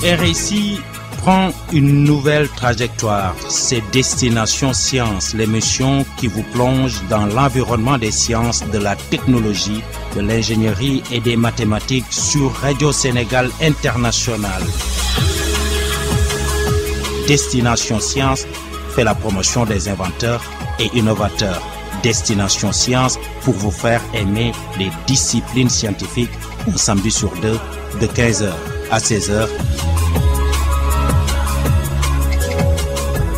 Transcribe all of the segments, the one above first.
RSI prend une nouvelle trajectoire. C'est Destination Science, l'émission qui vous plonge dans l'environnement des sciences, de la technologie, de l'ingénierie et des mathématiques sur Radio Sénégal International. Destination Science fait la promotion des inventeurs et innovateurs. Destination Science pour vous faire aimer les disciplines scientifiques un samedi sur deux de 15h à 16h.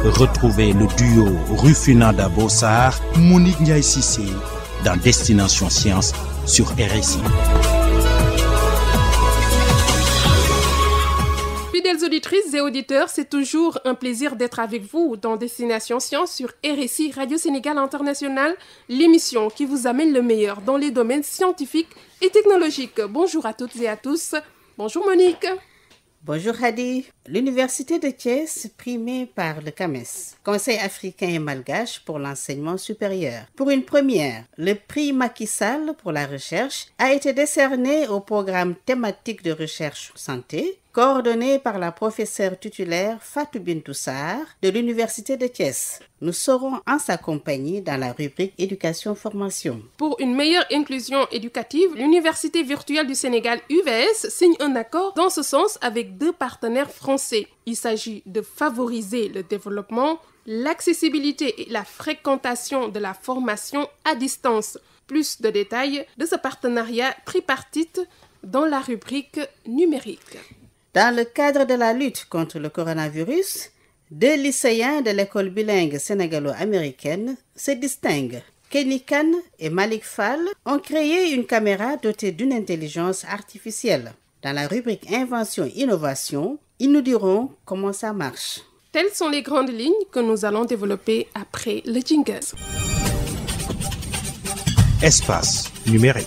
Retrouvez le duo Rufina Dabo-Sahar, Monique Ndiaye Cissé dans Destination Science sur RSI. Fidèles auditrices et auditeurs, c'est toujours un plaisir d'être avec vous dans Destination Science sur RSI Radio Sénégal International, l'émission qui vous amène le meilleur dans les domaines scientifiques et technologiques. Bonjour à toutes et à tous. Bonjour Monique. Bonjour Hadi. L'Université de Thiès, primée par le CAMES, Conseil africain et malgache pour l'enseignement supérieur. Pour une première, le prix Macky Sall pour la recherche a été décerné au programme thématique de recherche santé, coordonné par la professeure titulaire Fatou Bintou Sarr de l'Université de Thiès. Nous serons en sa compagnie dans la rubrique Éducation-Formation. Pour une meilleure inclusion éducative, l'Université virtuelle du Sénégal UVS signe un accord dans ce sens avec 2 partenaires français. Il s'agit de favoriser le développement, l'accessibilité et la fréquentation de la formation à distance. Plus de détails de ce partenariat tripartite dans la rubrique numérique. Dans le cadre de la lutte contre le coronavirus, 2 lycéens de l'école bilingue sénégalo-américaine se distinguent. Kenny Khan et Malik Fall ont créé une caméra dotée d'une intelligence artificielle. Dans la rubrique Invention-Innovation, ils nous diront comment ça marche. Telles sont les grandes lignes que nous allons développer après le jingle. Espace numérique.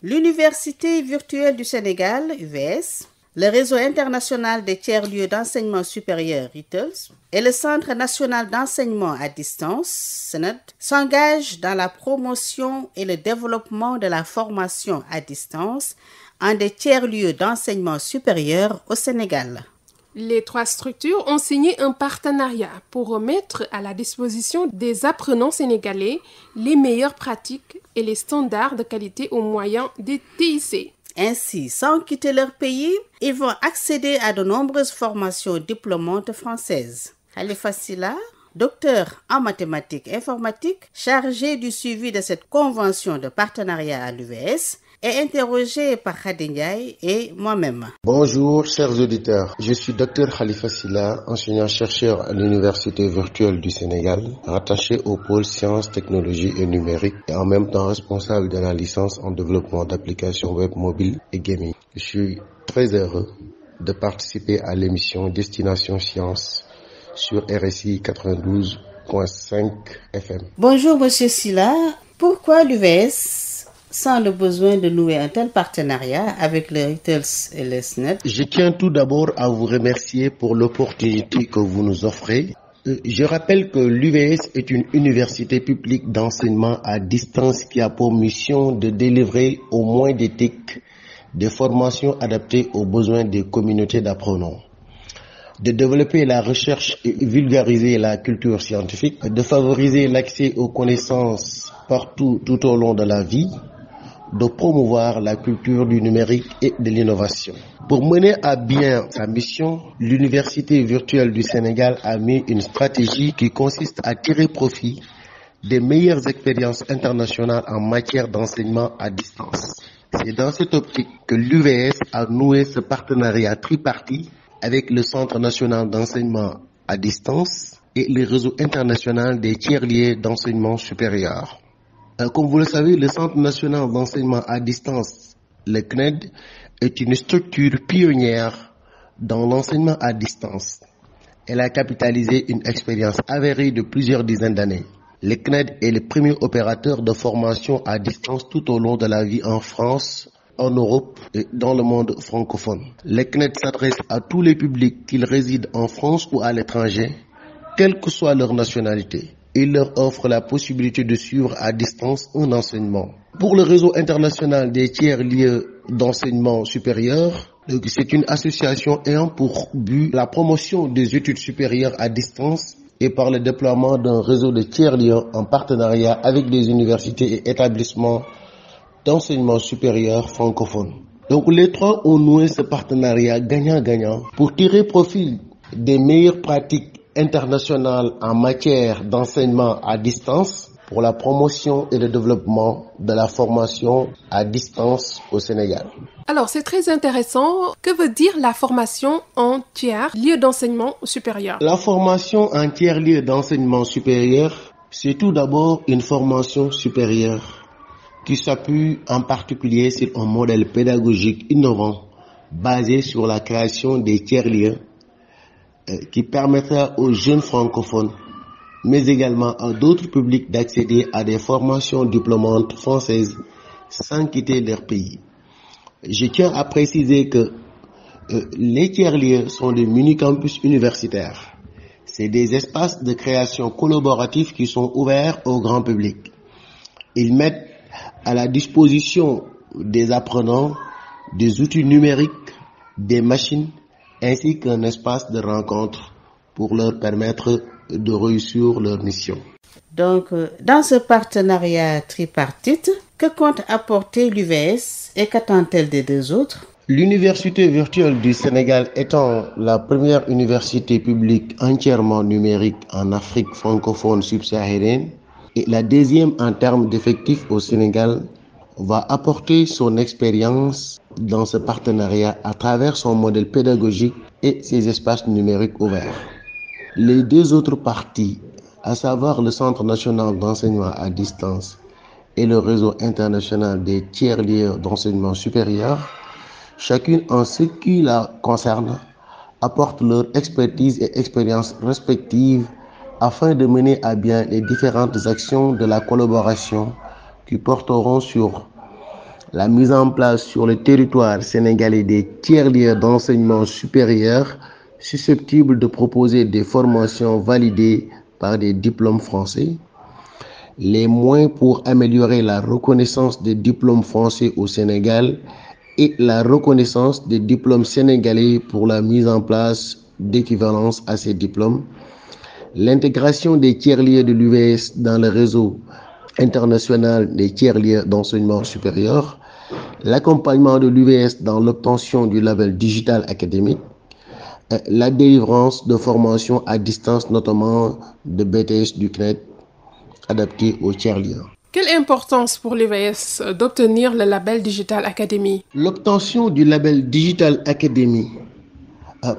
L'Université virtuelle du Sénégal, UVS, le réseau international des tiers-lieux d'enseignement supérieur, RITELS, et le Centre national d'enseignement à distance, CNED, s'engagent dans la promotion et le développement de la formation à distance en des tiers-lieux d'enseignement supérieur au Sénégal. Les 3 structures ont signé un partenariat pour remettre à la disposition des apprenants sénégalais les meilleures pratiques et les standards de qualité au moyen des TIC. Ainsi, sans quitter leur pays, ils vont accéder à de nombreuses formations diplômantes françaises. Khalifa Silla, docteur en mathématiques et informatique, chargé du suivi de cette convention de partenariat à l'UVS, est interrogé par Khady Ndiaye et moi-même. Bonjour chers auditeurs, je suis Dr Khalifa Silla, enseignant-chercheur à l'Université virtuelle du Sénégal, rattaché au pôle sciences, technologies et numériques et en même temps responsable de la licence en développement d'applications web mobiles et gaming. Je suis très heureux de participer à l'émission Destination Science sur RSI 92.5 FM. Bonjour Monsieur Silla, pourquoi l'UVS sans le besoin de nouer un tel partenariat avec le RITELS et le SNED? Je tiens tout d'abord à vous remercier pour l'opportunité que vous nous offrez. Je rappelle que l'UVS est une université publique d'enseignement à distance qui a pour mission de délivrer au moins des TIC, des formations adaptées aux besoins des communautés d'apprenants, de développer la recherche et vulgariser la culture scientifique, de favoriser l'accès aux connaissances partout tout au long de la vie, de promouvoir la culture du numérique et de l'innovation. Pour mener à bien sa mission, l'Université virtuelle du Sénégal a mis une stratégie qui consiste à tirer profit des meilleures expériences internationales en matière d'enseignement à distance. C'est dans cette optique que l'UVS a noué ce partenariat tripartite avec le Centre national d'enseignement à distance et le réseau international des tiers-lieux d'enseignement supérieur. Comme vous le savez, le Centre national d'enseignement à distance, le CNED, est une structure pionnière dans l'enseignement à distance. Elle a capitalisé une expérience avérée de plusieurs dizaines d'années. Le CNED est le premier opérateur de formation à distance tout au long de la vie en France, en Europe et dans le monde francophone. Le CNED s'adresse à tous les publics, qu'ils résident en France ou à l'étranger, quelle que soit leur nationalité. Il leur offre la possibilité de suivre à distance un enseignement. Pour le réseau international des tiers-lieux d'enseignement supérieur, Donc, c'est une association ayant pour but la promotion des études supérieures à distance et par le déploiement d'un réseau de tiers-lieux en partenariat avec des universités et établissements d'enseignement supérieur francophones. Donc les trois ont noué ce partenariat gagnant-gagnant pour tirer profit des meilleures pratiques internationales en matière d'enseignement à distance pour la promotion et le développement de la formation à distance au Sénégal. Alors, c'est très intéressant. Que veut dire la formation en tiers-lieu d'enseignement supérieur? La formation en tiers-lieu d'enseignement supérieur, c'est tout d'abord une formation supérieure qui s'appuie en particulier sur un modèle pédagogique innovant basé sur la création des tiers-lieux qui permettra aux jeunes francophones mais également à d'autres publics d'accéder à des formations diplômantes françaises sans quitter leur pays. Je tiens à préciser que les tiers-lieux sont des mini-campus universitaires. C'est des espaces de création collaboratifs qui sont ouverts au grand public. Ils mettent à la disposition des apprenants des outils numériques, des machines, ainsi qu'un espace de rencontre pour leur permettre de réussir leur mission. Donc, dans ce partenariat tripartite, que compte apporter l'UVS et qu'attend-elle des deux autres? L'Université virtuelle du Sénégal étant la première université publique entièrement numérique en Afrique francophone subsaharienne et la deuxième en termes d'effectifs au Sénégal, va apporter son expérience dans ce partenariat à travers son modèle pédagogique et ses espaces numériques ouverts. Les deux autres parties, à savoir le Centre national d'enseignement à distance et le réseau international des tiers-lieux d'enseignement supérieur, chacune en ce qui la concerne, apporte leur expertise et expérience respectives afin de mener à bien les différentes actions de la collaboration qui porteront sur la mise en place sur le territoire sénégalais des tiers-lieux d'enseignement supérieur susceptibles de proposer des formations validées par des diplômes français, les moyens pour améliorer la reconnaissance des diplômes français au Sénégal et la reconnaissance des diplômes sénégalais pour la mise en place d'équivalence à ces diplômes, l'intégration des tiers-lieux de l'UVS dans le réseau international des tiers-lieux d'enseignement supérieur, l'accompagnement de l'UVS dans l'obtention du label digital académique, la délivrance de formations à distance, notamment de BTS du CNED adaptés aux tiers-lieux. Quelle importance pour l'UVS d'obtenir le label Digital Academy? L'obtention du label Digital Academy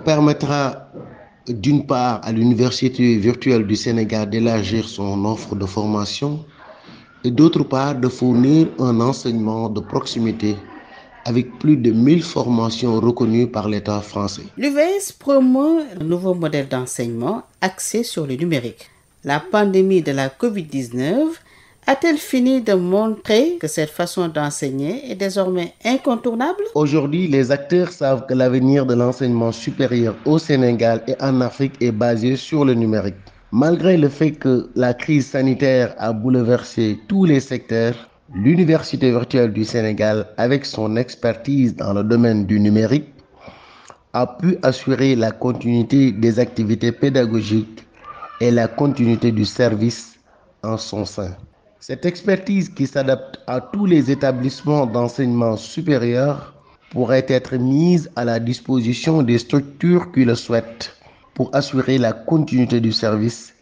permettra d'une part à l'Université virtuelle du Sénégal d'élargir son offre de formation et d'autre part de fournir un enseignement de proximité avec plus de 1000 formations reconnues par l'État français. L'UVS promeut un nouveau modèle d'enseignement axé sur le numérique. La pandémie de la COVID-19 a-t-elle fini de montrer que cette façon d'enseigner est désormais incontournable? Aujourd'hui, les acteurs savent que l'avenir de l'enseignement supérieur au Sénégal et en Afrique est basé sur le numérique. Malgré le fait que la crise sanitaire a bouleversé tous les secteurs, l'Université virtuelle du Sénégal, avec son expertise dans le domaine du numérique, a pu assurer la continuité des activités pédagogiques et la continuité du service en son sein. Cette expertise qui s'adapte à tous les établissements d'enseignement supérieur pourrait être mise à la disposition des structures qui le souhaitent pour assurer la continuité du service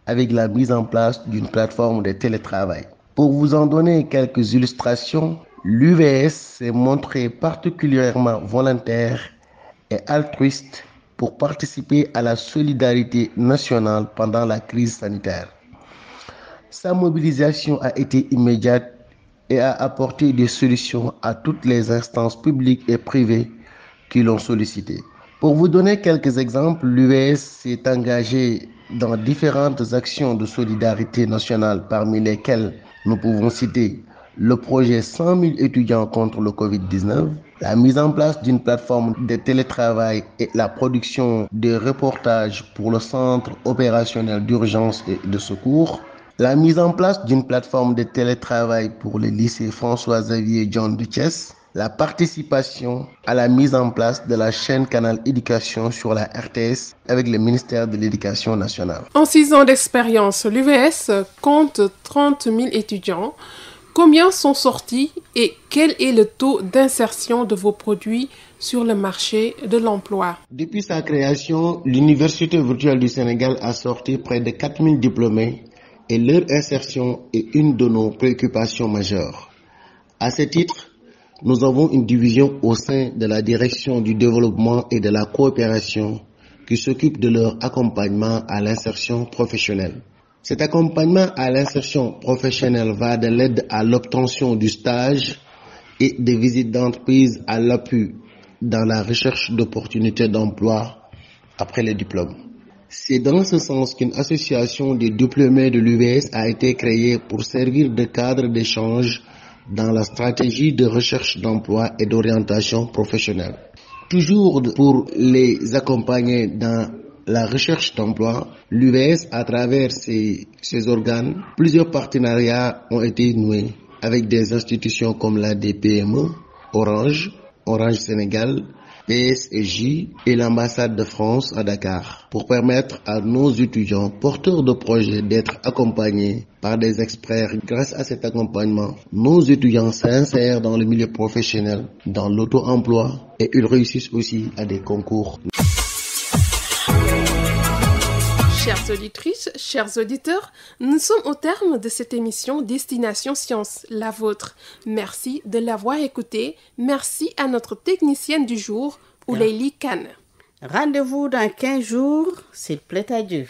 avec la mise en place d'une plateforme de télétravail. Pour vous en donner quelques illustrations, l'UVS s'est montré particulièrement volontaire et altruiste pour participer à la solidarité nationale pendant la crise sanitaire. Sa mobilisation a été immédiate et a apporté des solutions à toutes les instances publiques et privées qui l'ont sollicité. Pour vous donner quelques exemples, l'UVS s'est engagé dans différentes actions de solidarité nationale, parmi lesquelles nous pouvons citer le projet 100 000 étudiants contre le Covid-19, la mise en place d'une plateforme de télétravail et la production de reportages pour le Centre opérationnel d'urgence et de secours, la mise en place d'une plateforme de télétravail pour le lycée François-Xavier John de Thiès, la participation à la mise en place de la chaîne Canal Éducation sur la RTS avec le ministère de l'Éducation nationale. En 6 ans d'expérience, l'UVS compte 30 000 étudiants. Combien sont sortis et quel est le taux d'insertion de vos produits sur le marché de l'emploi? Depuis sa création, l'Université virtuelle du Sénégal a sorti près de 4000 diplômés et leur insertion est une de nos préoccupations majeures. À ce titre, nous avons une division au sein de la direction du développement et de la coopération qui s'occupe de leur accompagnement à l'insertion professionnelle. Cet accompagnement à l'insertion professionnelle va de l'aide à l'obtention du stage et des visites d'entreprise à l'appui dans la recherche d'opportunités d'emploi après le diplôme. C'est dans ce sens qu'une association des diplômés de l'UVS a été créée pour servir de cadre d'échange dans la stratégie de recherche d'emploi et d'orientation professionnelle. Toujours pour les accompagner dans la recherche d'emploi, l'UVS, à travers ses organes, plusieurs partenariats ont été noués avec des institutions comme la DPME, Orange Sénégal, PSJ et l'ambassade de France à Dakar pour permettre à nos étudiants porteurs de projets d'être accompagnés par des experts. Grâce à cet accompagnement, nos étudiants s'insèrent dans le milieu professionnel, dans l'auto-emploi et ils réussissent aussi à des concours. Chères auditrices, chers auditeurs, nous sommes au terme de cette émission Destination Science, la vôtre. Merci de l'avoir écoutée. Merci à notre technicienne du jour, Ouleili Kane. Rendez-vous dans 15 jours, s'il plaît à Dieu.